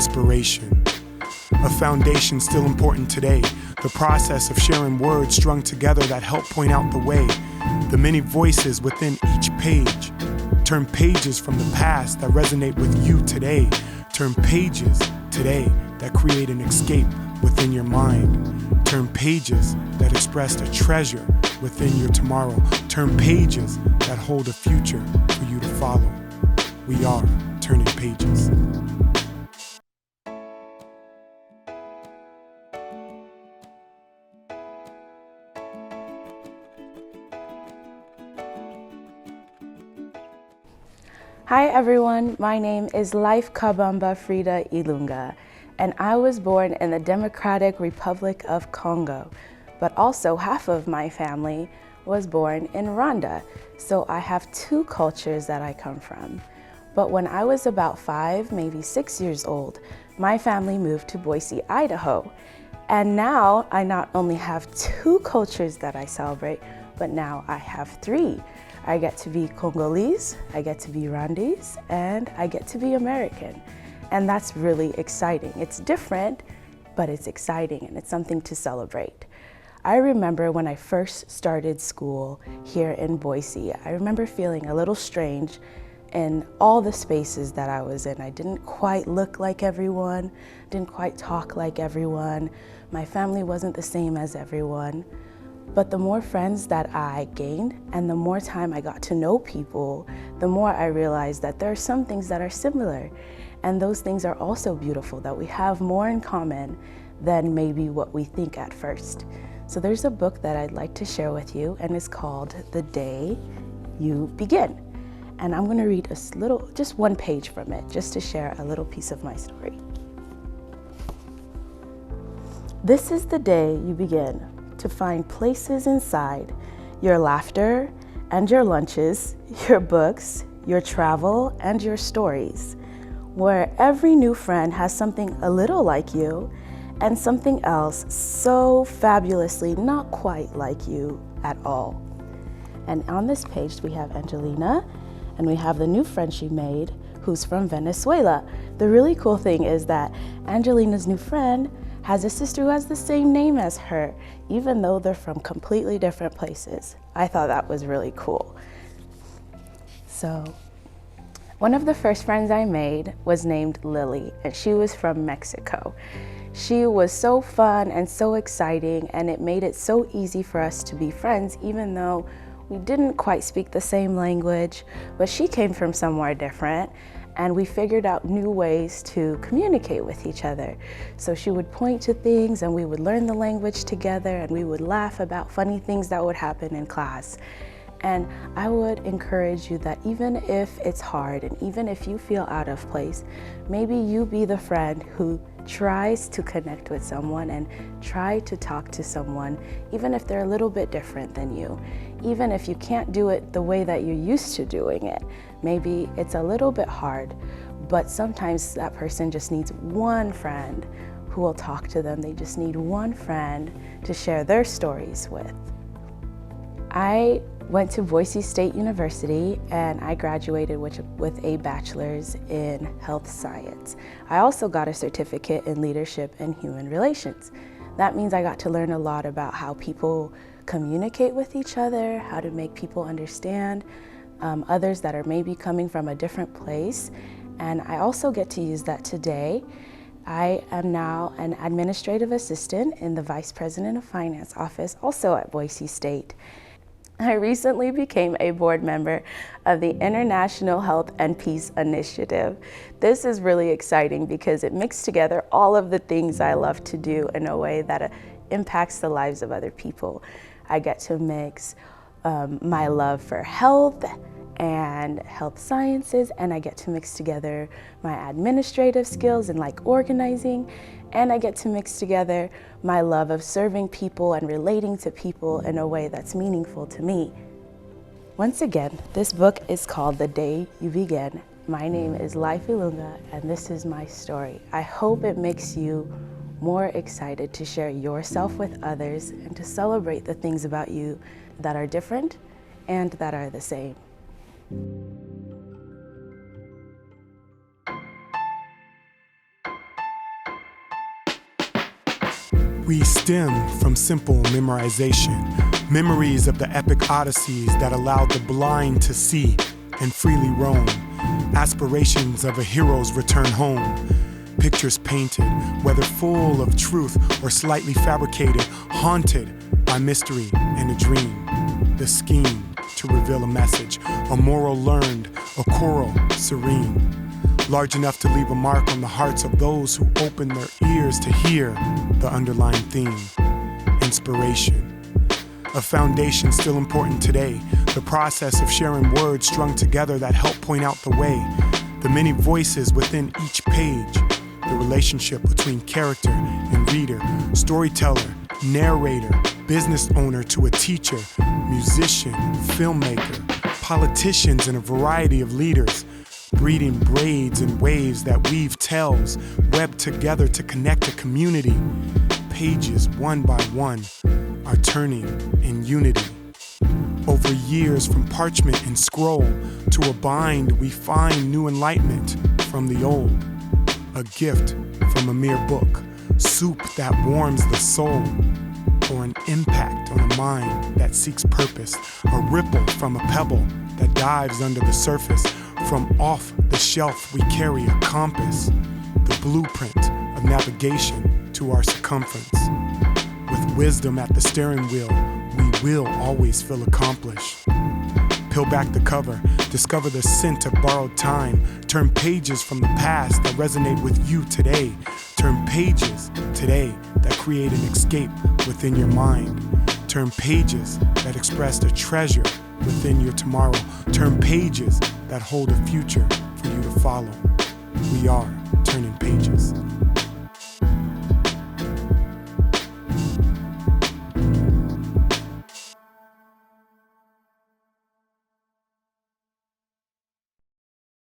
inspiration. A foundation still important today, the process of sharing words strung together that help point out the way, the many voices within each page. Turn pages from the past that resonate with you today. Turn pages today that create an escape within your mind. Turn pages that express a treasure within your tomorrow. Turn pages that hold a future for you to follow. We are turning pages. Hi everyone, my name is Life Kabamba Frida Ilunga, and I was born in the Democratic Republic of Congo, but also half of my family was born in Rwanda, so I have two cultures that I come from. But when I was about 5, maybe 6 years old, my family moved to Boise, Idaho, and now I not only have two cultures that I celebrate, but now I have 3. I get to be Congolese, I get to be Rwandese, and I get to be American. And that's really exciting. It's different, but it's exciting and it's something to celebrate. I remember when I first started school here in Boise, I remember feeling a little strange in all the spaces that I was in. I didn't quite look like everyone, didn't quite talk like everyone. My family wasn't the same as everyone. But the more friends that I gained and the more time I got to know people, the more I realized that there are some things that are similar. And those things are also beautiful, that we have more in common than maybe what we think at first. So there's a book that I'd like to share with you, and it's called The Day You Begin. And I'm gonna read just one page from it, just to share a little piece of my story. This is the day you begin to find places inside your laughter and your lunches, your books, your travel, and your stories, where every new friend has something a little like you and something else so fabulously not quite like you at all. And on this page, we have Angelina, and we have the new friend she made, who's from Venezuela. The really cool thing is that Angelina's new friend has a sister who has the same name as her, even though they're from completely different places. I thought that was really cool. So, one of the first friends I made was named Lily, and she was from Mexico. She was so fun and so exciting, and it made it so easy for us to be friends, even though we didn't quite speak the same language, but she came from somewhere different, and we figured out new ways to communicate with each other. So she would point to things and we would learn the language together, and we would laugh about funny things that would happen in class. And I would encourage you that even if it's hard and even if you feel out of place, maybe you be the friend who tries to connect with someone and try to talk to someone, even if they're a little bit different than you. Even if you can't do it the way that you're used to doing it. Maybe it's a little bit hard, but sometimes that person just needs one friend who will talk to them. They just need one friend to share their stories with. I went to Boise State University and I graduated with a bachelor's in health science. I also got a certificate in leadership and human relations. That means I got to learn a lot about how people communicate with each other, how to make people understand others that are maybe coming from a different place. And I also get to use that today. I am now an administrative assistant in the Vice President of Finance office, also at Boise State. I recently became a board member of the International Health and Peace Initiative. This is really exciting because it mixed together all of the things I love to do in a way that impacts the lives of other people. I get to mix my love for health and health sciences, and I get to mix together my administrative skills and like organizing, and I get to mix together my love of serving people and relating to people in a way that's meaningful to me. Once again, this book is called The Day You Begin. My name is Life Ilunga, and this is my story. I hope it makes you more excited to share yourself with others and to celebrate the things about you that are different and that are the same. We stem from simple memorization, memories of the epic odysseys that allowed the blind to see and freely roam, aspirations of a hero's return home, pictures painted, whether full of truth or slightly fabricated, haunted by mystery and a dream, the scheme to reveal a message, a moral learned, a choral serene, large enough to leave a mark on the hearts of those who open their ears to hear the underlying theme, inspiration. A foundation still important today, the process of sharing words strung together that help point out the way, the many voices within each page, the relationship between character and reader, storyteller, narrator, business owner to a teacher, musician, filmmaker, politicians, and a variety of leaders, breeding braids and waves that weave tales, webbed together to connect a community. Pages, one by one, are turning in unity. Over years, from parchment and scroll to a bind, we find new enlightenment from the old. A gift from a mere book, soup that warms the soul, or an impact on a mind that seeks purpose, a ripple from a pebble that dives under the surface. From off the shelf we carry a compass, the blueprint of navigation to our circumference. With wisdom at the steering wheel, we will always feel accomplished. Peel back the cover, discover the scent of borrowed time, turn pages from the past that resonate with you today, turn pages today that create an escape within your mind, turn pages that express a treasure within your tomorrow, turn pages that hold a future for you to follow. We are turning pages.